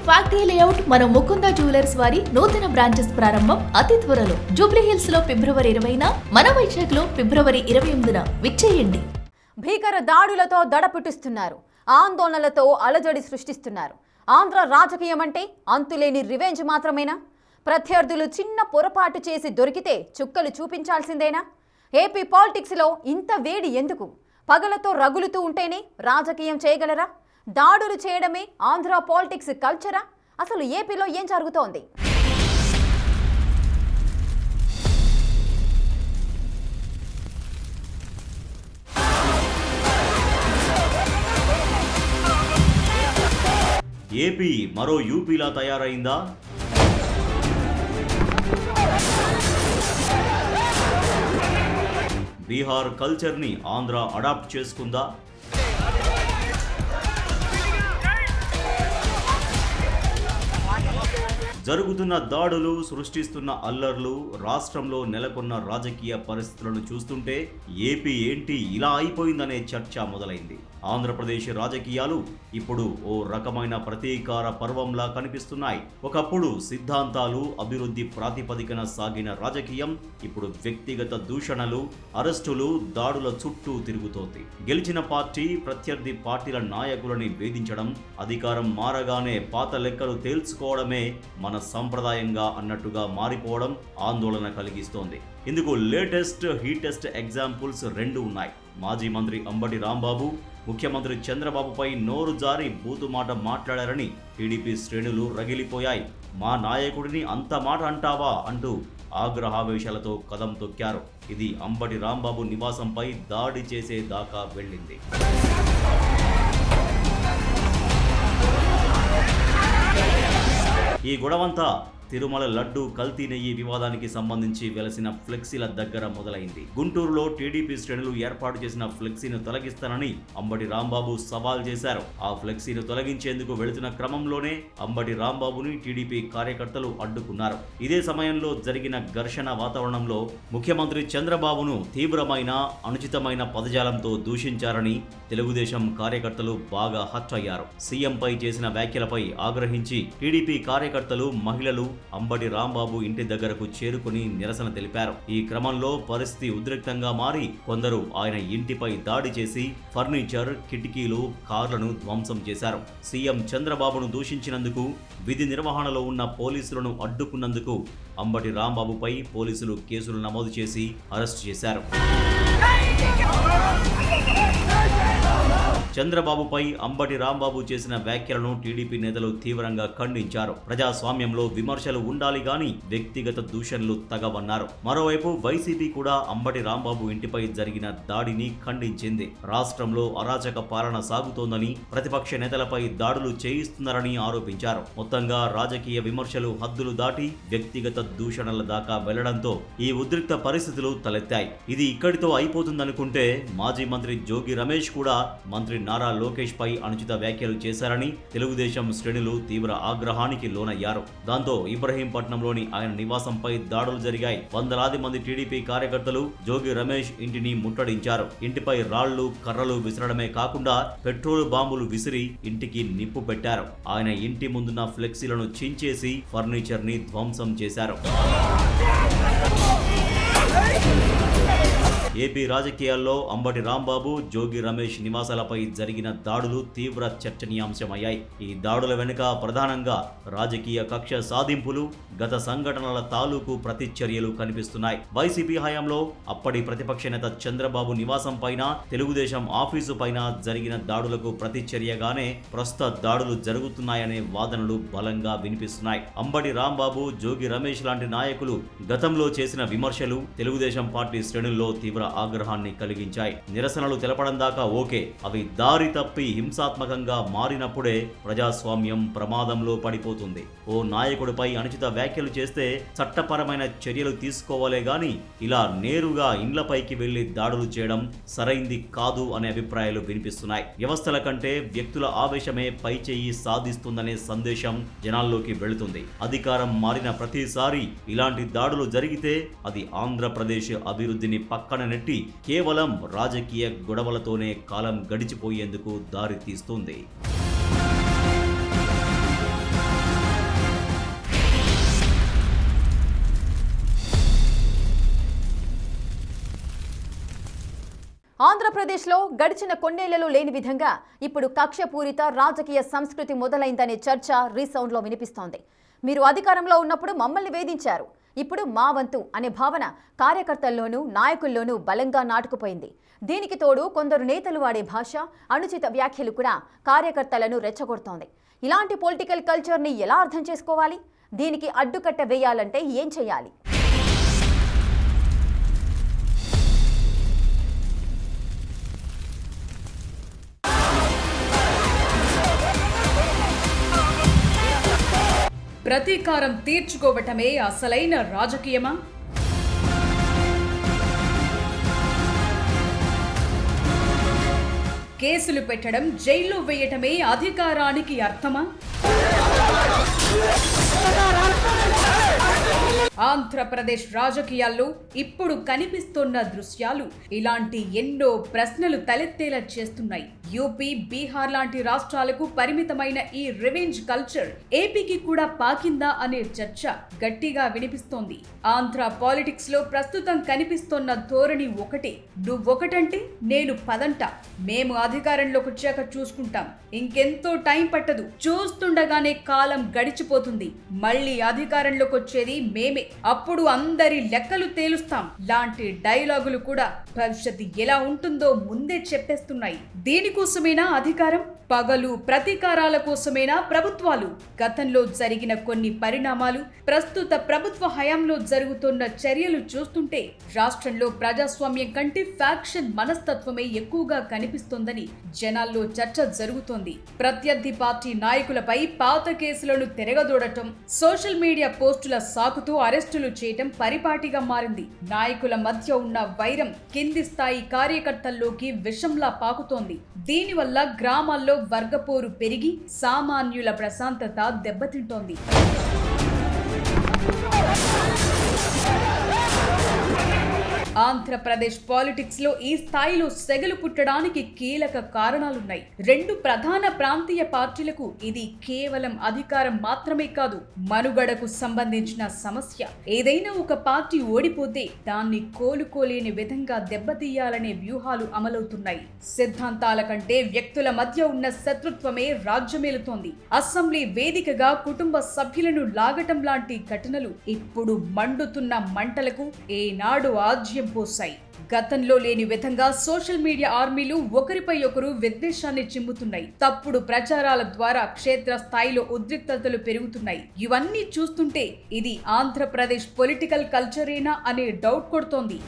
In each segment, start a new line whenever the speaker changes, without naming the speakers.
Factory layout మన Mukunda jewellers వారి నూతన బ్రాంచెస్ ప్రారంభం అతి త్వరలో జూబ్లీ హిల్స్ లో ఫిబ్రవరి 20న, మన వైజాగ్ లో ఫిబ్రవరి 28న విచ్చేయండి.
భీకర దాడులతో దడపుట్టిస్తున్నారు, ఆందోళనలతో అలజడి సృష్టిస్తున్నారు. ఆంధ్ర రాజకీయం అంటే అంతులేని రివెంజ్ మాత్రమేనా? ప్రత్యర్థులు చిన్న పొరపాటు చేసి దొరికితే చుక్కలు చూపించాల్సిందేనా? ఏపీ పాలిటిక్స్ లో ఇంత వేడి ఎందుకు? పగలతో రగులుతూ ఉంటేనే రాజకీయం చేయగలరా? దాడులు చేయడమే ఆంధ్ర పాలిటిక్స్ కల్చరా? అసలు ఏపీలో ఏం జరుగుతోంది?
ఏపీ మరో యూపీలా తయారైందా? బీహార్ కల్చర్ని ఆంధ్ర అడాప్ట్ చేసుకుందా? జరుగుతున్న దాడులు, సృష్టిస్తున్న అల్లర్లు, రాష్ట్రంలో నెలకొన్న రాజకీయ పరిస్థితులను చూస్తుంటే ఏపీ ఏంటి ఇలా అయిపోయిందనే చర్చ మొదలైంది. ఆంధ్రప్రదేశ్ రాజకీయాలు ఇప్పుడు ఓ రకమైన ప్రతీకార పర్వంలా కనిపిస్తున్నాయి. ఒకప్పుడు సిద్ధాంతాలు, అభివృద్ధి ప్రాతిపదికన సాగిన రాజకీయం ఇప్పుడు వ్యక్తిగత దూషణలు, అరెస్టులు, దాడుల చుట్టూ తిరుగుతోంది. గెలిచిన పార్టీ ప్రత్యర్థి పార్టీల నాయకులని వేధించడం, అధికారం మారగానే పాత లెక్కలు తేల్చుకోవడమే మన సంప్రదాయంగా అన్నట్టుగా మారిపోవడం ఆందోళన కలిగిస్తోంది. ఇందుకు లేటెస్ట్, హీటెస్ట్ ఎగ్జాంపుల్స్ రెండు ఉన్నాయి. మాజీ మంత్రి అంబటి రాంబాబు ముఖ్యమంత్రి చంద్రబాబుపై నోరు జారి బూతుమాట మాట్లాడారని టీడీపీ శ్రేణులు రగిలిపోయాయి. మా నాయకుడిని అంత మాట అంటావా అంటూ ఆగ్రహావేశాలతో కదం తొక్కారు. ఇది అంబటి రాంబాబు నివాసంపై దాడి చేసే దాకా వెళ్ళింది. ఈ గొడవంతా తిరుమల లడ్డు కల్తీ నెయ్యి వివాదానికి సంబంధించి వెలసిన ఫ్లెక్సీల దగ్గర మొదలైంది. గుంటూరులో టీడీపీ శ్రేణులు ఏర్పాటు చేసిన ఫ్లెక్సీని తొలగిస్తానని అంబటి రాంబాబు సవాల్ చేశారు. ఆ ఫ్లెక్సీని తొలగించేందుకు వెళుతున్న క్రమంలోనే అంబటి రాంబాబుని టీడీపీ కార్యకర్తలు అడ్డుకున్నారు. ఇదే సమయంలో జరిగిన ఘర్షణ వాతావరణంలో ముఖ్యమంత్రి చంద్రబాబును తీవ్రమైన, అనుచితమైన పదజాలంతో దూషించారని తెలుగుదేశం కార్యకర్తలు బాగా హర్ట్ అయ్యారు. సీఎంపై చేసిన వ్యాఖ్యలపై ఆగ్రహించి టీడీపీ కార్యకర్తలు, మహిళలు అంబటి రాంబాబు ఇంటి దగ్గరకు చేరుకుని నిరసన తెలిపారు. ఈ క్రమంలో పరిస్థితి ఉద్రిక్తంగా మారి కొందరు ఆయన ఇంటిపై దాడి చేసి ఫర్నిచర్, కిటికీలు, కార్లను ధ్వంసం చేశారు. సీఎం చంద్రబాబును దూషించినందుకు, విధి నిర్వహణలో ఉన్న పోలీసులను అడ్డుకున్నందుకు అంబటి రాంబాబుపై పోలీసులు కేసులు నమోదు చేసి అరెస్టు చేశారు. చంద్రబాబుపై అంబటి రాంబాబు చేసిన వ్యాఖ్యలను టీడీపీ నేతలు తీవ్రంగా ఖండించారు. ప్రజాస్వామ్యంలో విమర్శలు ఉండాలి గాని వ్యక్తిగత దూషణలు తగవన్నారు. మరోవైపు వైసీపీ కూడా అంబటి రాంబాబు ఇంటిపై జరిగిన దాడిని ఖండించింది. రాష్ట్రంలో అరాచక పాలన సాగుతోందని, ప్రతిపక్ష నేతలపై దాడులు చేయిస్తున్నారని ఆరోపించారు. మొత్తంగా రాజకీయ విమర్శలు హద్దులు దాటి వ్యక్తిగత దూషణల దాకా వెళ్లడంతో ఈ ఉద్రిక్త పరిస్థితులు తలెత్తాయి. ఇది ఇక్కడితో అయిపోతుందనుకుంటే మాజీ మంత్రి జోగి రమేష్ కూడా మంత్రి నారా లోకేష్ పై అనుచిత వ్యాఖ్యలు చేశారని తెలుగుదేశం శ్రేణులు తీవ్ర ఆగ్రహానికి లోనయ్యారు. దాంతో ఇబ్రహీంపట్నంలోని ఆయన నివాసంపై దాడులు జరిగాయి. వందలాది మంది టీడీపీ కార్యకర్తలు జోగి రమేష్ ఇంటిని ముట్టడించారు. ఇంటిపై రాళ్లు, కర్రలు విసరడమే కాకుండా పెట్రోల్ బాంబులు విసిరి ఇంటికి నిప్పు పెట్టారు. ఆయన ఇంటి ముందున్న ఫ్లెక్సీలను చించేసి ఫర్నిచర్ ని ధ్వంసం చేశారు. ఏపీ రాజకీయాల్లో అంబటి రాంబాబు, జోగి రమేష్ నివాసాలపై జరిగిన దాడులు తీవ్ర చర్చనీయాంశమయ్యాయి. ఈ దాడుల వెనుక ప్రధానంగా రాజకీయ కక్ష సాధింపులు, గత సంఘటనల తాలూకు ప్రతిచర్యలు కనిపిస్తున్నాయి. వైసీపీ హయాంలో అప్పటి ప్రతిపక్ష నేత చంద్రబాబు నివాసం పైన, తెలుగుదేశం ఆఫీసు పైన జరిగిన దాడులకు ప్రతిచర్యగానే ప్రస్తుత దాడులు జరుగుతున్నాయనే వాదనలు బలంగా వినిపిస్తున్నాయి. అంబటి రాంబాబు, జోగి రమేష్ లాంటి నాయకులు గతంలో చేసిన విమర్శలు తెలుగుదేశం పార్టీ శ్రేణుల్లో తీవ్ర ఆగ్రహాన్ని కలిగించాయి. నిరసనలు తెలపడం దాకా ఓకే, అవి దారి తప్పి హింసాత్మకంగా మారినప్పుడే ప్రజాస్వామ్యం ప్రమాదంలో పడిపోతుంది. ఓ నాయకుడిపై అనుచిత వ్యాఖ్యలు చేస్తే చట్టపరమైన చర్యలు తీసుకోవాలే గాని ఇలా నేరుగా ఇండ్లపైకి వెళ్లి దాడులు చేయడం సరైంది కాదు అనే అభిప్రాయాలు వినిపిస్తున్నాయి. వ్యవస్థల కంటే వ్యక్తుల ఆవేశమే పైచేయి సాధిస్తుందనే సందేశం జనాల్లోకి వెళుతుంది. అధికారం మారిన ప్రతిసారి ఇలాంటి దాడులు జరిగితే అది ఆంధ్రప్రదేశ్ అభివృద్ధిని పక్కన నెట్టి కేవలం రాజకీయ గొడవలతోనే కాలం గడిచిపోయేందుకు దారి తీస్తుంది.
ఆంధ్రప్రదేశ్లో గడిచిన కొన్నేళ్లలో లేని విధంగా ఇప్పుడు కక్షపూరిత రాజకీయ సంస్కృతి మొదలైందనే చర్చ రీసౌండ్లో వినిపిస్తోంది. మీరు అధికారంలో ఉన్నప్పుడు మమ్మల్ని వేధించారు, ఇప్పుడు మా వంతు అనే భావన కార్యకర్తల్లోనూ నాయకుల్లోనూ బలంగా నాటుకుపోయింది. దీనికి తోడు కొందరు నేతలు వాడే భాష, అనుచిత వ్యాఖ్యలు కూడా కార్యకర్తలను రెచ్చగొడుతోంది. ఇలాంటి పొలిటికల్ కల్చర్ని ఎలా అర్థం చేసుకోవాలి? దీనికి అడ్డుకట్ట వేయాలంటే ఏం చేయాలి?
ప్రతీకారం తీర్చుకోవటమే అసలైన రాజకీయమా? కేసులు పెట్టడం, జైల్లో వేయటమే అధికారానికి అర్థమా? ఆంధ్రప్రదేశ్ రాజకీయాల్లో ఇప్పుడు కనిపిస్తున్న దృశ్యాలు ఇలాంటి ఎన్నో ప్రశ్నలు తలెత్తేలా చేస్తున్నాయి. యూపీ, బీహార్ లాంటి రాష్ట్రాలకు పరిమితమైన ఈ రివెంజ్ కల్చర్ ఏపీకి కూడా పాకిందా అనే చర్చ గట్టిగా వినిపిస్తోంది. ఆంధ్ర పాలిటిక్స్ లో ప్రస్తుతం కనిపిస్తున్న ధోరణి ఒకటి. నువ్వొకటంటే నేను పదంట, మేము అధికారంలోకి వచ్చాక చూసుకుంటాం, ఇంకెంతో టైం పట్టదు, చూస్తుండగానే కాలం గడిచిపోతుంది, మళ్ళీ అధికారంలోకి వచ్చేది మేమే, అప్పుడు అందరి లెక్కలు తేలుస్తాం లాంటి డైలాగులు కూడా భవిష్యత్తు ఎలా ఉంటుందో ముందే చెప్పేస్తున్నాయి. దీనికోసమేనా అధికారం? పగలు ప్రతీకారాల కోసమేనా ప్రభుత్వాలు? గతంలో జరిగిన కొన్ని పరిణామాలు, ప్రస్తుత ప్రభుత్వ హయాంలో జరుగుతున్న చర్యలు చూస్తుంటే రాష్ట్రంలో ప్రజాస్వామ్యం కంటే ఫ్యాక్షన్ మనస్తత్వమే ఎక్కువగా కనిపిస్తోందని జనాల్లో చర్చ జరుగుతోంది. ప్రత్యర్థి పార్టీ నాయకులపై పాత కేసులను తిరగదోడటం, సోషల్ మీడియా పోస్టుల సాకుతూ అరెస్టులు చేయటం పరిపాటిగా మారింది. నాయకుల మధ్య ఉన్న వైరం కింది స్థాయి కార్యకర్తల్లోకి విషంలా పాకుతోంది. దీనివల్ల గ్రామాల్లో వర్గపోరు పెరిగి సామాన్యుల ప్రశాంతత దెబ్బతింటోంది. ఆంధ్రప్రదేశ్ పాలిటిక్స్ లో ఈ స్థాయిలో సెగలు పుట్టడానికి కీలక కారణాలున్నాయి. రెండు ప్రధాన ప్రాంతీయ పార్టీలకు ఇది కేవలం అధికారం మాత్రమే కాదు, మనుగడకు సంబంధించిన సమస్య. ఏదైనా ఒక పార్టీ ఓడిపోతే దాన్ని కోలుకోలేని విధంగా దెబ్బతీయాలనే వ్యూహాలు అమలవుతున్నాయి. సిద్ధాంతాల కంటే వ్యక్తుల మధ్య ఉన్న శత్రుత్వమే రాజ్యమేలుతోంది. అసెంబ్లీ వేదికగా కుటుంబ సభ్యులను లాగటం లాంటి ఘటనలు ఇప్పుడు మండుతున్న మంటలకు ఏనాడు ఆజ్యం పోసాయి. గతంలో లేని విధంగా సోషల్ మీడియా ఆర్మీలు ఒకరిపై ఒకరు విద్వేషాన్ని చిమ్ముతున్నాయి. తప్పుడు ప్రచారాల ద్వారా క్షేత్ర స్థాయిలో ఉద్రిక్తతలు పెరుగుతున్నాయి. ఇవన్నీ చూస్తుంటే ఇది ఆంధ్రప్రదేశ్ పొలిటికల్ కల్చరేనా అనే డౌట్ కొడుతోంది.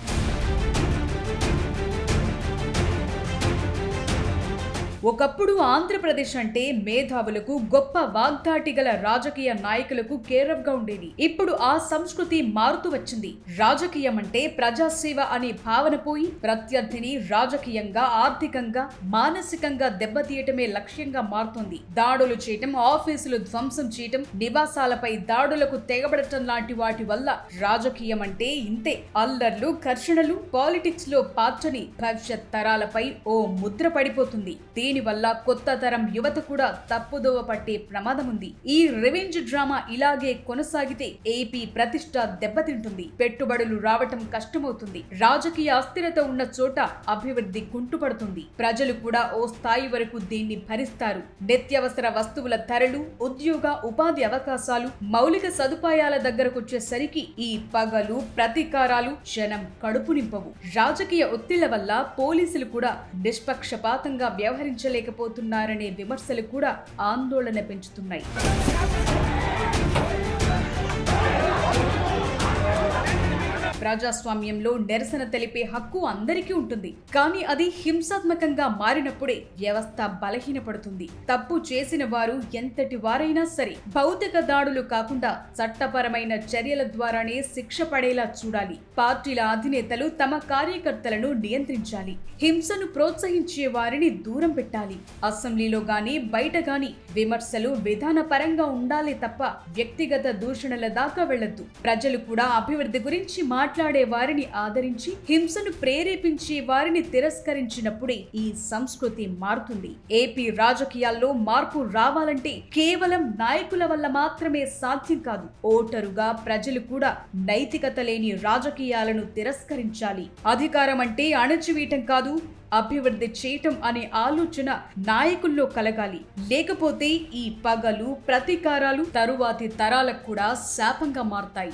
ఒకప్పుడు ఆంధ్రప్రదేశ్ అంటే మేధావులకు, గొప్ప వాగ్దాటి గల రాజకీయ నాయకులకు కేరఫ్ గా ఉండేది. ఇప్పుడు ఆ సంస్కృతి మారుతూ వచ్చింది. రాజకీయం అంటే ప్రజాసేవ అనే భావన పోయి ప్రత్యర్థిని రాజకీయంగా, ఆర్థికంగా, మానసికంగా దెబ్బతీయటమే లక్ష్యంగా మారుతోంది. దాడులు చేయటం, ఆఫీసులు ధ్వంసం చేయటం, నివాసాలపై దాడులకు తెగబడటం లాంటి వాటి వల్ల రాజకీయం అంటే ఇంతే. అల్లర్లు, ఘర్షణలు పాలిటిక్స్ లో పార్చని భవిష్యత్ తరాలపై ఓ ముద్ర పడిపోతుంది. దీనివల్ల కొత్త తరం యువత కూడా తప్పుదోవ పట్టే ప్రమాదం ఉంది. ఈ రివెంజ్ డ్రామా ఇలాగే కొనసాగితే ఏపీ ప్రతిష్ట దెబ్బతింటుంది, పెట్టుబడులు రావటం కష్టమవుతుంది, రాజకీయ అస్థిరత ఉన్న చోట అభివృద్ధి కుంటుపడుతుంది. ప్రజలు కూడా ఓ స్థాయి వరకు దీన్ని భరిస్తారు. నిత్యావసర వస్తువుల ధరలు, ఉద్యోగ ఉపాధి అవకాశాలు, మౌలిక సదుపాయాల దగ్గరకొచ్చేసరికి ఈ పగలు ప్రతీకారాలు జనం కడుపు నింపవు. రాజకీయ ఒత్తిళ్ల వల్ల పోలీసులు కూడా నిష్పక్షపాతంగా వ్యవహరించలేకపోతున్నారనే విమర్శలు కూడా ఆందోళన పెంచుతున్నాయి. ప్రజాస్వామ్యంలో నిరసన తెలిపే హక్కు అందరికీ ఉంటుంది. కానీ అది హింసాత్మకంగా మారినప్పుడే వ్యవస్థ బలహీనపడుతుంది. తప్పు చేసిన వారు ఎంతటి వారైనా సరే భౌతిక దాడులు కాకుండా చట్టపరమైన చర్యల ద్వారానే శిక్ష పడేలా చూడాలి. పార్టీల అధినేతలు తమ కార్యకర్తలను నియంత్రించాలి. హింసను ప్రోత్సహించే వారిని దూరం పెట్టాలి. అసెంబ్లీలో గాని బయట గాని విమర్శలు విధానపరంగా ఉండాలి తప్ప వ్యక్తిగత దూషణల దాకా వెళ్లొద్దు. ప్రజలు కూడా అభివృద్ధి గురించి మాట్లాడాలి. మాట్లాడే వారిని ఆదరించి హింసను ప్రేరేపించే వారిని తిరస్కరించినప్పుడే ఈ సంస్కృతి మారుతుంది. ఏపీ రాజకీయాల్లో మార్పు రావాలంటే కేవలం నాయకుల వల్ల మాత్రమే సాధ్యం కాదు. ఓటరుగా ప్రజలు కూడా నైతికత లేని రాజకీయాలను తిరస్కరించాలి. అధికారం అంటే అణచివేయటం కాదు, అభివృద్ధి చేయటం అనే ఆలోచన నాయకుల్లో కలగాలి. లేకపోతే ఈ పగలు, ప్రతీకారాలు తరువాతి తరాలకు కూడా శాపంగా మారతాయి.